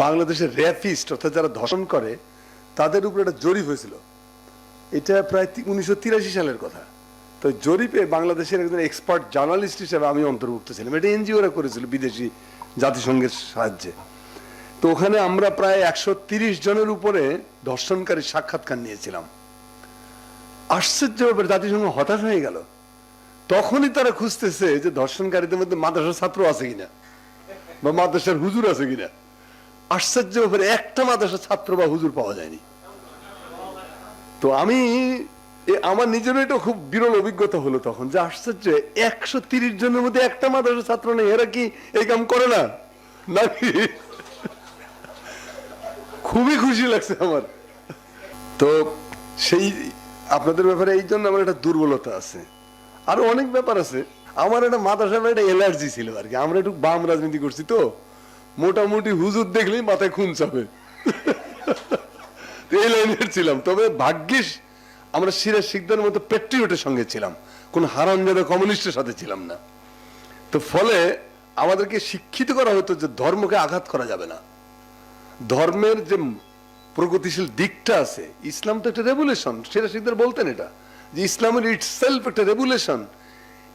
বাংলাদেশের র্যাপিস্ট অর্থাৎ যারা ধর্ষণ করে তাদের উপর একটা জরিপ হয়েছিল। এটা প্রায় 1983 সালের কথা। তো জরিপে বাংলাদেশের একজন এক্সপার্ট জার্নালিস্ট হিসেবে আমি অন্তর্ভুক্ত ছিলাম। এটা এনজিওরা করেছিল বিদেশি জাতিসংঘের সাহায্যে। তো ওখানে আমরা প্রায় 130 জনের উপরে ধর্ষণকারীর সাক্ষাৎকার নিয়েছিলাম। আশ্চর্য ব্যাপার, জাতিসংঘ হতাশ হয়ে গেল। তখনই তারা খুঁজতেছে যে ধর্ষণকারীদের মধ্যে মাদ্রাসার ছাত্র আছে কিনা বা মাদ্রাসার হুজুর আছে কিনা। আশ্চর্য ব্যাপারে একটা মাদ্রাসার ছাত্র বা হুজুর পাওয়া যায়নি। তো আমি আমার নিজেরও এটা খুব বিরল অভিজ্ঞতা হলো তখন, যে আশ্চর্য 130 জনের মধ্যে একটা মাদ্রাসার ছাত্র নেই। এরা কি এই কাম করে না নাকি? খুবই খুশি লাগছে আমার। তো সেই আপনাদের ব্যাপারে এই জন্য আমার একটা দুর্বলতা আছে। আরো অনেক ব্যাপার আছে। আমার একটা মাদ্রাসার একটা অ্যালার্জি ছিল আর কি। আমরা একটু বাম রাজনীতি করছি, তো মোটামুটি হুজুর দেখলেই মাথায় খুন চাপে, এই লাইনের ছিলাম। তবে ভাগ্যিস আমরা সিরাজ শিকদারের মতো প্যাট্রিয়টের সঙ্গে ছিলাম, কোন হারামজাদা কমিউনিস্টের সাথে ছিলাম না। তো ফলে আমাদেরকে শিক্ষিত করা হতো যে ধর্মকে আঘাত করা যাবে না, ধর্মের যে প্রগতিশীল দিকটা আছে। ইসলাম তো একটা রেভুলেশন। সিরাজ শিকদার বলতেন এটা, যে ইসলামের ইটসেলফ একটা রেভুলেশন।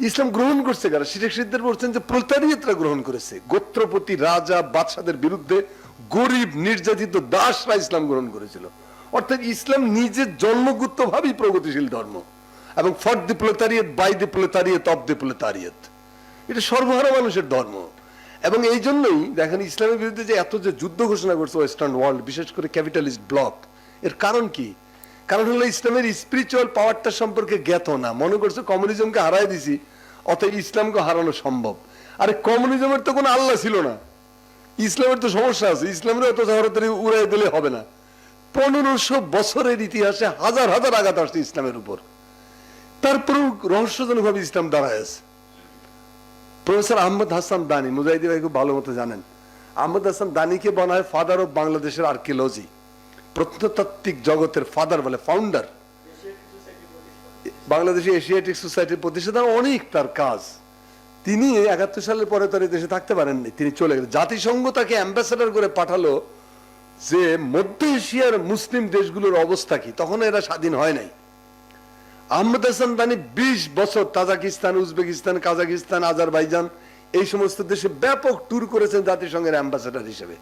ইসলাম গ্রহণ করছে কারা? সিরাজ শিকদার বলছেন যে প্রতারিতরা গ্রহণ করেছে। গোত্রপতি রাজা বাদশাদের বিরুদ্ধে গরিব নির্যাতিত দাসরা ইসলাম গ্রহণ করেছিল। অর্থাৎ ইসলাম নিজে জন্মগত ভাবেই প্রগতিশীল ধর্ম, এবং for the proletariat, by the proletariat, of the proletariat. এটা সর্বহারা মানুষের ধর্ম। এবং এই জন্যই দেখেন ইসলামের বিরুদ্ধে যে এত যে যুদ্ধ ঘোষণা করছে ওয়েস্টার্ন ওয়ার্ল্ড, বিশেষ করে ক্যাপিটালিস্ট ব্লক, এর কারণ কি? কারণ হলো ইসলামের স্পিরিচুয়াল পাওয়ারটা সম্পর্কে জ্ঞাত না। মনে করছে কমিউনিজমকে হারাই দিছি, অতএব ইসলামকে হারানো সম্ভব। আরে কমিউনিজমের তো কোনো আল্লাহ ছিল না, ইসলামের তো সমস্যা আছে। ইসলামের এত তাড়াতাড়ি উড়াই দিলে হবে না। 1500 বছরের ইতিহাসে হাজার হাজার আঘাত আসছে ইসলামের উপর, তারপরেও রহস্যজনক ভাবে ইসলাম দাঁড়ায় আছে। প্রফেসর আহমদ হাসান দানি, মুজাহিদি ভাই খুব ভালো মতো জানেন, আহমদ হাসান দানিকে বলা হয় ফাদার অফ বাংলাদেশের আর্কিওলজি, প্রত্নতাত্ত্বিক জগতের ফাদার বলে, ফাউন্ডার। বাংলাদেশে এশিয়াটিক সোসাইটির প্রতিষ্ঠাতা, অনেক তার কাজ। তিনি 71 সালের পরে তার দেশে থাকতে পারেননি, তিনি চলে গেলেন। জাতিসংঘ তাকে অ্যাম্বাসেডর করে পাঠালো যে মধ্য এশিয়ার মুসলিম দেশগুলোর অবস্থা কি, তখন এরা স্বাধীন হয় নাই। আহমদ হাসান দানি 20 বছর তাজাকিস্তান, উজবেকিস্তান, কাজাকিস্তান, আজারবাইজান এই সমস্ত দেশে ব্যাপক ট্যুর করেছেন জাতিসংঘের অ্যাম্বাসেডর হিসেবে।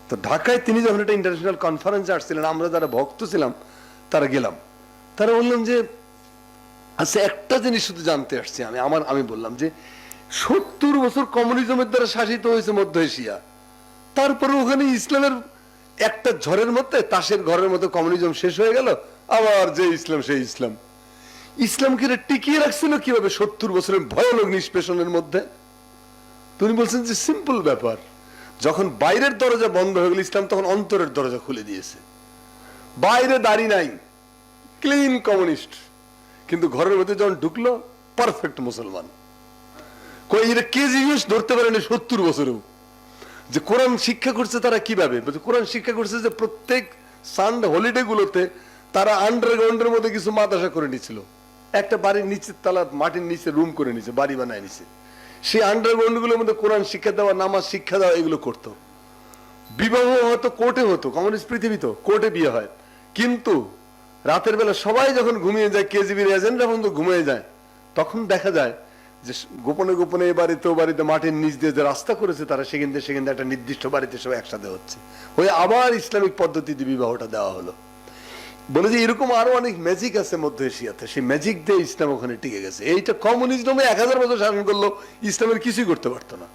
তো ঢাকায় তিনি যখন একটা ইন্টারন্যাশনাল কনফারেন্সে আসছিলেন, আমরা যারা ভক্ত ছিলাম তারা গেলাম। তারা বললাম যে আচ্ছা একটা জিনিস শুধু জানতে আসছি আমি বললাম যে 70 বছর কমিউনিজমের দ্বারা শাসিত হয়েছে মধ্য এশিয়া, তারপরে ওখানে ইসলামের একটা ঝড়ের মধ্যে তাসের ঘরের মতো কমিউনিজম শেষ হয়ে গেল, আবার যে ইসলাম সেই ইসলাম। ইসলামকে টিকিয়ে রাখছিল কিভাবে 70 বছরের ভয়ানক নিষ্পেষণের মধ্যে? তিনি বলছেন যে সিম্পল ব্যাপার, যখন বাইরের দরজা বন্ধ হয়ে গেল ইসলাম তখন অন্তরের দরজা খুলে দিয়েছে। বাইরে দাড়ি নাই, ক্লিন কমিউনিস্ট, কিন্তু ঘরের মধ্যে যখন ঢুকলো পারফেক্ট মুসলমান। এরা কেজিএস ধরতে পারেনি 70 বছরেও। যে কোরআন শিক্ষা করছে তারা কিভাবে? কোরআন শিক্ষা করছে যে প্রত্যেক সানডে হলিডে গুলোতে তারা আন্ডারগ্রাউন্ডের মধ্যে কিছু মাদ্রাসা করে নিয়েছিল। একটা বাড়ির নিচের তলা মাটির নিচে রুম করে নিছে, বাড়ি বানায় নিছে। সেই আন্ডারগ্রাউন্ড গুলোর মধ্যে কোরআন শিক্ষা দেওয়া, নামাজ শিক্ষা দেওয়া, এগুলো করতো। বিবাহ হয়তো কোর্টে হতো, কমিউনিস্ট পৃথিবী তো কোর্টে বিয়ে হয়, কিন্তু রাতের বেলা সবাই যখন ঘুমিয়ে যায়, কেজিবির এজেন্টরা পর্যন্ত ঘুমিয়ে যায়, তখন দেখা যায় যে গোপনে গোপনে এই বাড়িতে ও বাড়িতে মাটির নিচ দিয়ে যে রাস্তা করেছে তারা, সেখানে একটা নির্দিষ্ট বাড়িতে সব একসাথে হচ্ছে, হয়ে আবার ইসলামিক পদ্ধতিতে বিবাহটা দেওয়া হলো। বলে যে এরকম আরো অনেক ম্যাজিক আছে মধ্য এশিয়াতে, সেই ম্যাজিক দিয়ে ইসলাম ওখানে টিকে গেছে। এইটা কমিউনিজমে 1000 বছর শাসন করলো, ইসলামের কিছুই করতে পারতো না।